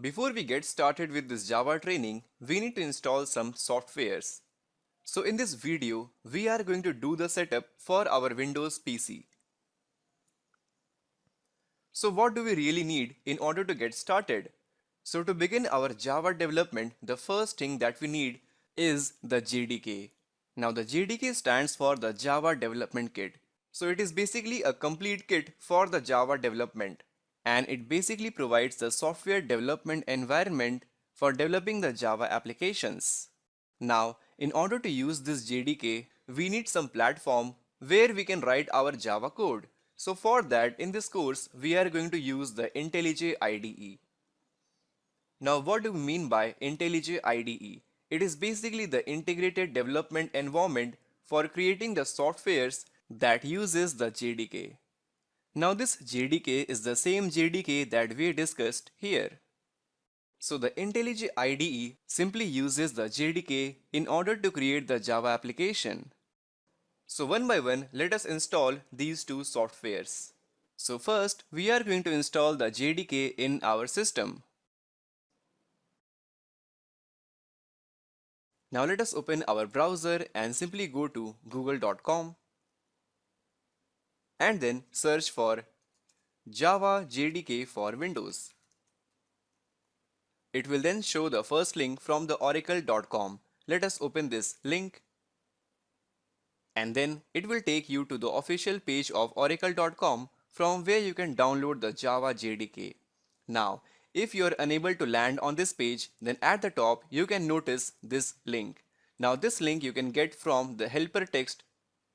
Before we get started with this Java training, we need to install some softwares. So in this video, we are going to do the setup for our Windows PC. So what do we really need in order to get started? So to begin our Java development, the first thing that we need is the JDK. Now the JDK stands for the Java Development Kit. So it is basically a complete kit for the Java development, and it basically provides the software development environment for developing the Java applications. Now, in order to use this JDK, we need some platform where we can write our Java code. So for that, in this course, we are going to use the intellij IDE. Now, what do we mean by intellij IDE? It is basically the integrated development environment for creating the softwares that uses the JDK. Now this JDK is the same JDK that we discussed here. So the intellij IDE simply uses the JDK in order to create the Java application. So one by one, let us install these two softwares. So first, we are going to install the JDK in our system. Now let us open our browser and simply go to google.com and then search for Java JDK for Windows. It will then show the first link from the oracle.com. Let us open this link, and then it will take you to the official page of oracle.com from where you can download the Java JDK. Now, if you are unable to land on this page, then at the top you can notice this link. Now this link you can get from the helper text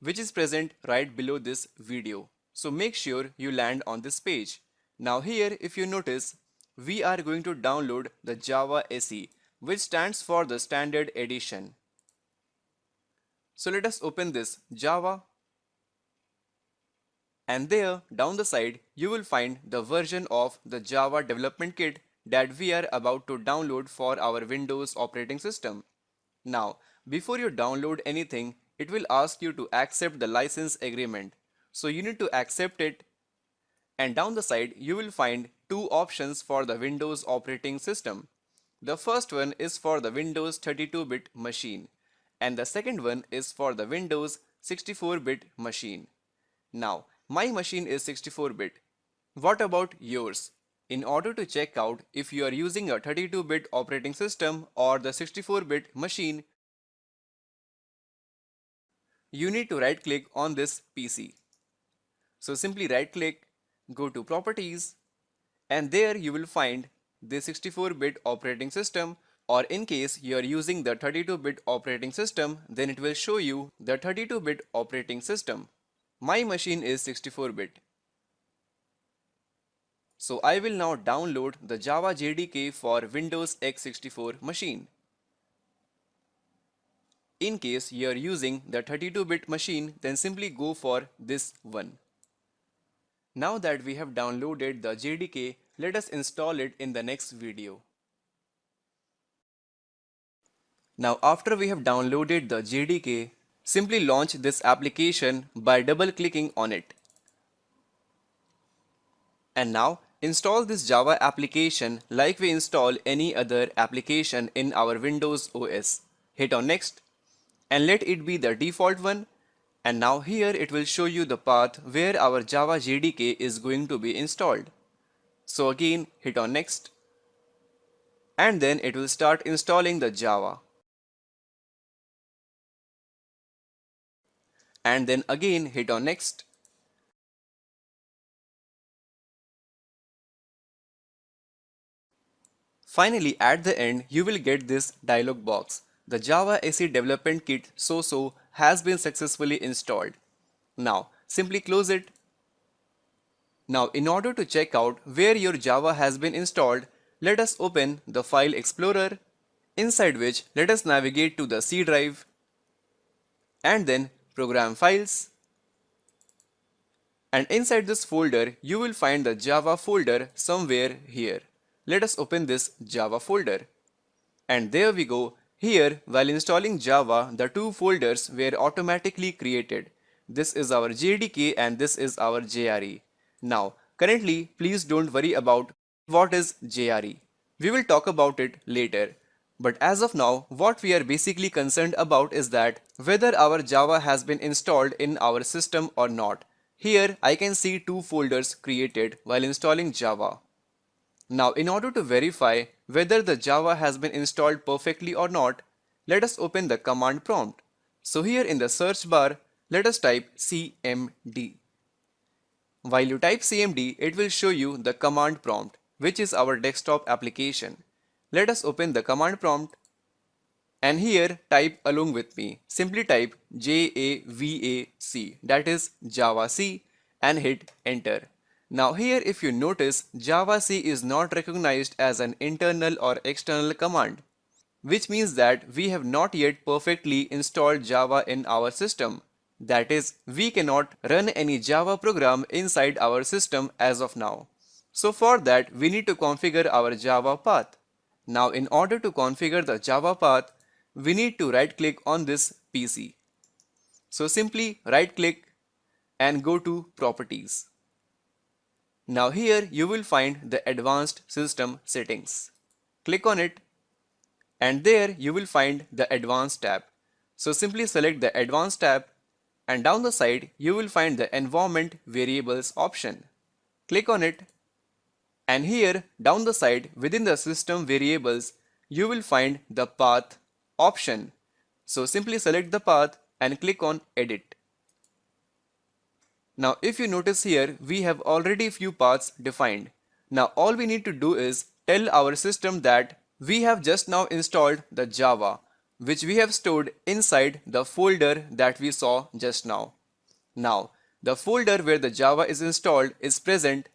which is present right below this video. So make sure you land on this page. Now here, if you notice, we are going to download the Java SE, which stands for the standard edition. So let us open this Java, and there down the side you will find the version of the Java development kit that we are about to download for our Windows operating system. Now, before you download anything, it will ask you to accept the license agreement. So you need to accept it, and down the side you will find two options for the Windows operating system. The first one is for the Windows 32-bit machine, and the second one is for the Windows 64-bit machine. Now, my machine is 64-bit. What about yours? In order to check out if you are using a 32-bit operating system or the 64-bit machine, you need to right click on this PC. So simply right click, go to Properties, and there you will find the 64-bit operating system, or in case you are using the 32-bit operating system, then it will show you the 32-bit operating system. My machine is 64-bit. So I will now download the Java JDK for Windows x64 machine. In case you are using the 32-bit machine, then simply go for this one. Now that we have downloaded the JDK, let us install it in the next video. Now after we have downloaded the JDK, simply launch this application by double clicking on it. And now install this Java application like we install any other application in our Windows OS. Hit on next and let it be the default one. And now here it will show you the path where our Java JDK is going to be installed. So again hit on next, and then it will start installing the Java. And then again hit on next. Finally, at the end you will get this dialog box. The Java SE development kit so has been successfully installed. Now simply close it. Now in order to check out where your Java has been installed, let us open the File Explorer, inside which let us navigate to the C drive and then Program Files, and inside this folder you will find the Java folder somewhere here. Let us open this Java folder, and there we go. Here, while installing Java, the two folders were automatically created. This is our JDK and this is our JRE. Now, currently, please don't worry about what is JRE. We will talk about it later. But as of now, what we are basically concerned about is that whether our Java has been installed in our system or not. Here I can see two folders created while installing Java. Now in order to verify whether the Java has been installed perfectly or not, let us open the command prompt. So here in the search bar, let us type cmd. While you type cmd, it will show you the command prompt, which is our desktop application. Let us open the command prompt and here type along with me. Simply type JAVAC, that is javac, and hit enter. Now here if you notice, javac is not recognized as an internal or external command, which means that we have not yet perfectly installed Java in our system. That is, we cannot run any Java program inside our system as of now. So for that, we need to configure our Java path. Now in order to configure the Java path, we need to right click on this PC. So simply right click and go to Properties. Now here you will find the Advanced System Settings. Click on it and there you will find the Advanced tab. So simply select the Advanced tab and down the side you will find the Environment Variables option. Click on it and here down the side within the System Variables you will find the Path option. So simply select the path and click on Edit. Now if you notice here we have already few paths defined. Now all we need to do is tell our system that we have just now installed the Java, which we have stored inside the folder that we saw just now. Now the folder where the Java is installed is present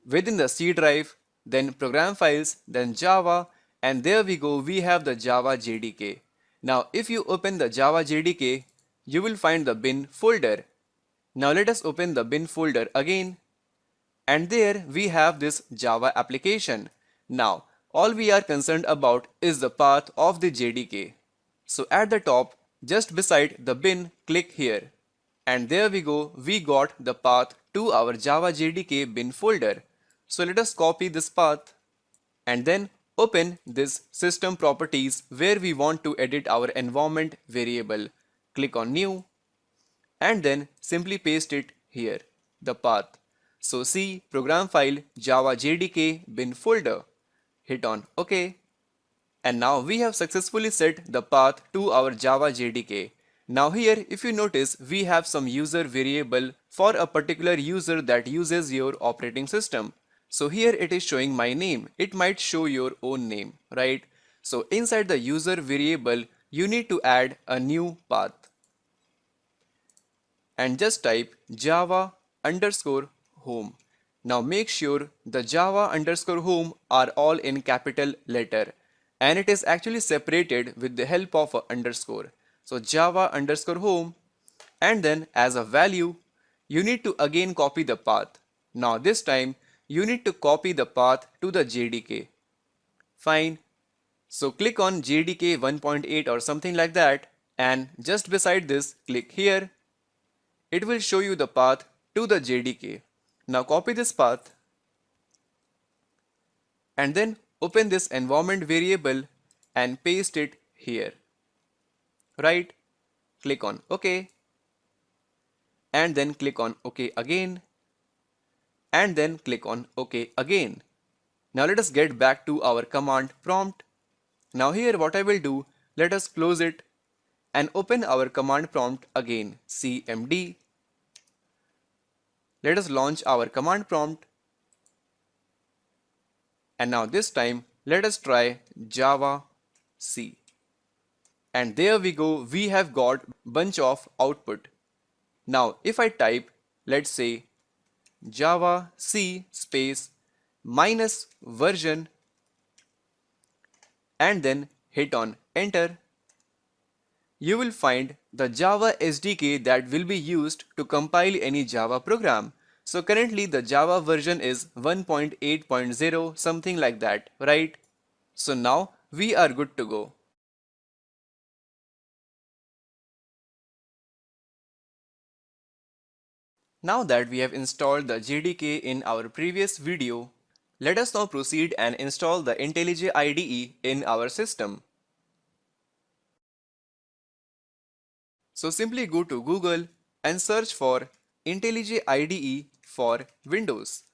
within the C drive, then program files, then Java, and there we go, we have the Java JDK. Now if you open the Java JDK, you will find the bin folder. Now let us open the bin folder again and there we have this Java application. Now all we are concerned about is the path of the JDK. So at the top just beside the bin, click here and there we go, we got the path to our Java JDK bin folder. So let us copy this path and then open this system properties where we want to edit our environment variable. Click on new and then simply paste it here, the path. So see program file Java JDK bin folder. Hit on OK. And now we have successfully set the path to our Java JDK. Now here if you notice we have some user variable for a particular user that uses your operating system. So here it is showing my name. It might show your own name, right? So inside the user variable you need to add a new path and just type java underscore home. Now make sure the java underscore home are all in capital letter and it is actually separated with the help of a underscore. So java underscore home and then as a value you need to again copy the path. Now this time you need to copy the path to the JDK. Fine. So click on JDK 1.8 or something like that and just beside this click here. It will show you the path to the JDK. Now copy this path and then open this environment variable and paste it here. Right? Click on OK and then click on OK again and then click on OK again. Now let us get back to our command prompt. Now here what I will do, let us close it and open our command prompt again, cmd. Let us launch our command prompt and now this time let us try java c. And there we go, we have got bunch of output. Now if I type, let's say java c space minus version and then hit on enter, you will find the Java SDK that will be used to compile any Java program. So currently the Java version is 1.8.0 something like that, right? So now we are good to go. Now that we have installed the JDK in our previous video, Let us now proceed and install the IntelliJ IDE in our system. So simply go to Google and search for IntelliJ IDE for Windows.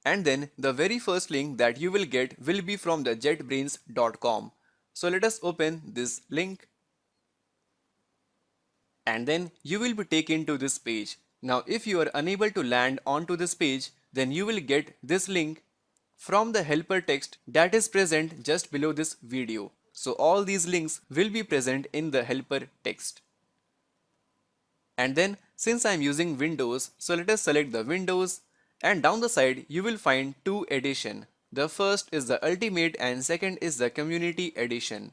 And then the very first link that you will get will be from the jetbrains.com. So let us open this link and then you will be taken to this page. Now if you are unable to land onto this page, then you will get this link from the helper text that is present just below this video. So all these links will be present in the helper text. And then since I am using Windows, so let us select the Windows, and down the side you will find two edition. The first is the Ultimate and second is the Community Edition.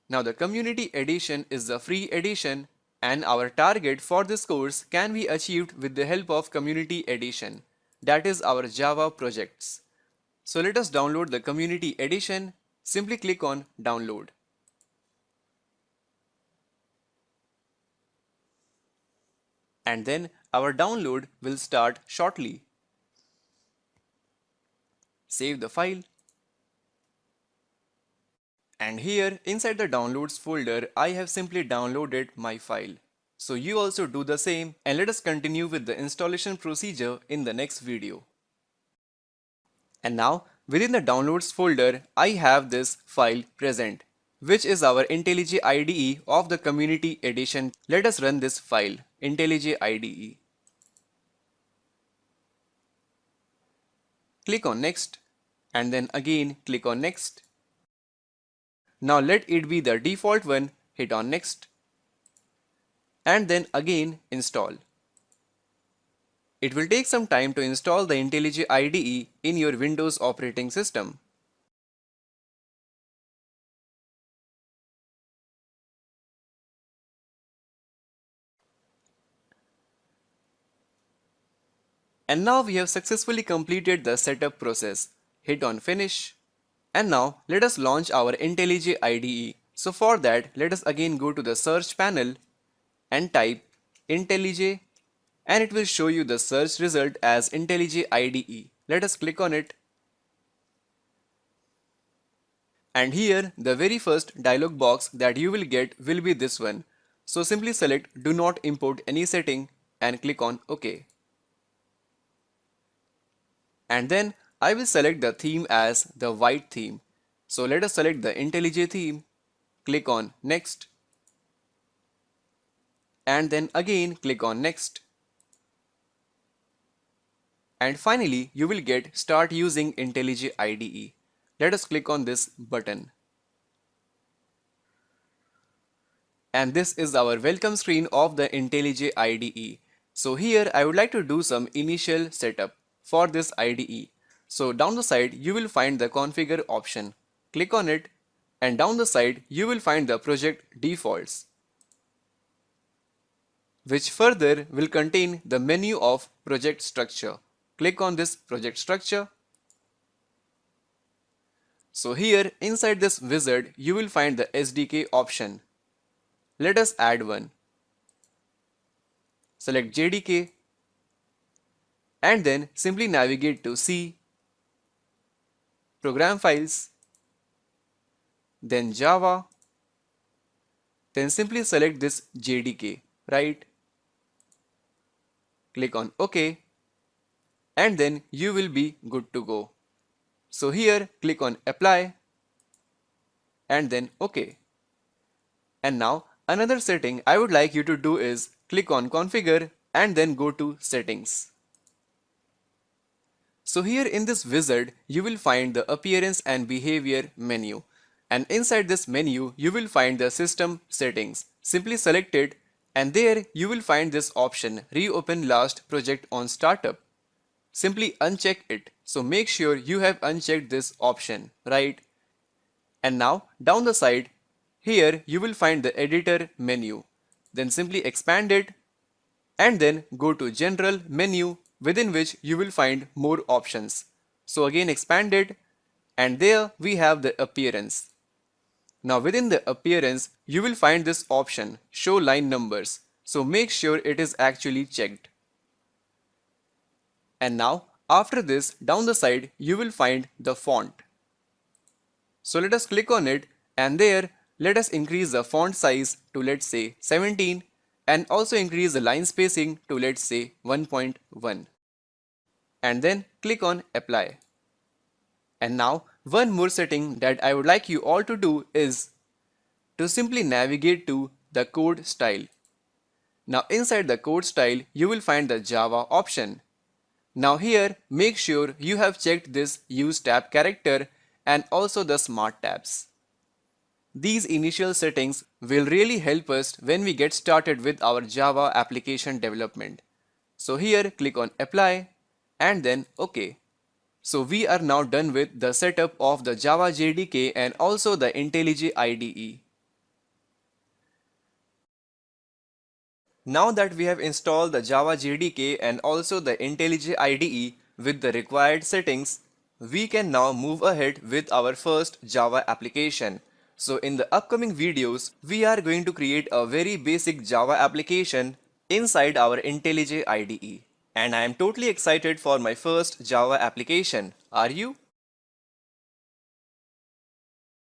Now the Community Edition is the free edition and our target for this course can be achieved with the help of Community Edition, that is our Java projects. So let us download the Community Edition. Simply click on download. And then our download will start shortly. Save the file. And here inside the downloads folder, I have simply downloaded my file. So you also do the same and let us continue with the installation procedure in the next video. And now within the downloads folder, I have this file present, which is our IntelliJ IDE of the Community Edition. Let us run this file, IntelliJ IDE. Click on next and then again click on next. Now let it be the default one, hit on next and then again install. It will take some time to install the IntelliJ IDE in your Windows operating system. And now we have successfully completed the setup process. Hit on finish. And now let us launch our IntelliJ IDE. So for that, let us again go to the search panel and type IntelliJ and it will show you the search result as IntelliJ IDE. Let us click on it. And here the very first dialog box that you will get will be this one. So simply select do not import any setting and click on OK. And then I will select the theme as the white theme. So let us select the IntelliJ theme, click on next and then again click on next. And finally you will get start using IntelliJ IDE. Let us click on this button. And this is our welcome screen of the IntelliJ IDE. So here I would like to do some initial setup for this IDE. So down the side you will find the configure option. Click on it and down the side you will find the project defaults, which further will contain the menu of project structure. Click on this project structure. So here inside this wizard you will find the SDK option. Let us add one. Select JDK and then simply navigate to C, Program Files, then Java, then simply select this JDK, right? Click on OK and then you will be good to go. So here click on Apply and then OK. And now another setting I would like you to do is click on Configure and then go to Settings. So here in this wizard you will find the Appearance and Behavior menu, and inside this menu you will find the System Settings. Simply select it and there you will find this option Reopen Last Project on Startup. Simply uncheck it. So make sure you have unchecked this option, right? And now down the side here you will find the Editor menu. Then simply expand it and then go to General menu, within which you will find more options. So again expand it and there we have the Appearance. Now within the Appearance you will find this option Show Line Numbers. So make sure it is actually checked. And now After this, down the side, you will find the font. So let us click on it, and there let us increase the font size to, let's say, 17, and also increase the line spacing to, let's say, 1.1, and then click on apply. And now one more setting that I would like you all to do is to simply navigate to the code style. Now inside the code style, you will find the Java option. Now here, make sure you have checked this use tab character and also the smart tabs. These initial settings will really help us when we get started with our Java application development. So here click on apply and then OK. So we are now done with the setup of the Java JDK and also the IntelliJ IDE. Now that we have installed the Java JDK and also the IntelliJ IDE with the required settings, we can now move ahead with our first Java application. So in the upcoming videos, we are going to create a very basic Java application inside our IntelliJ IDE. And I am totally excited for my first Java application. Are you?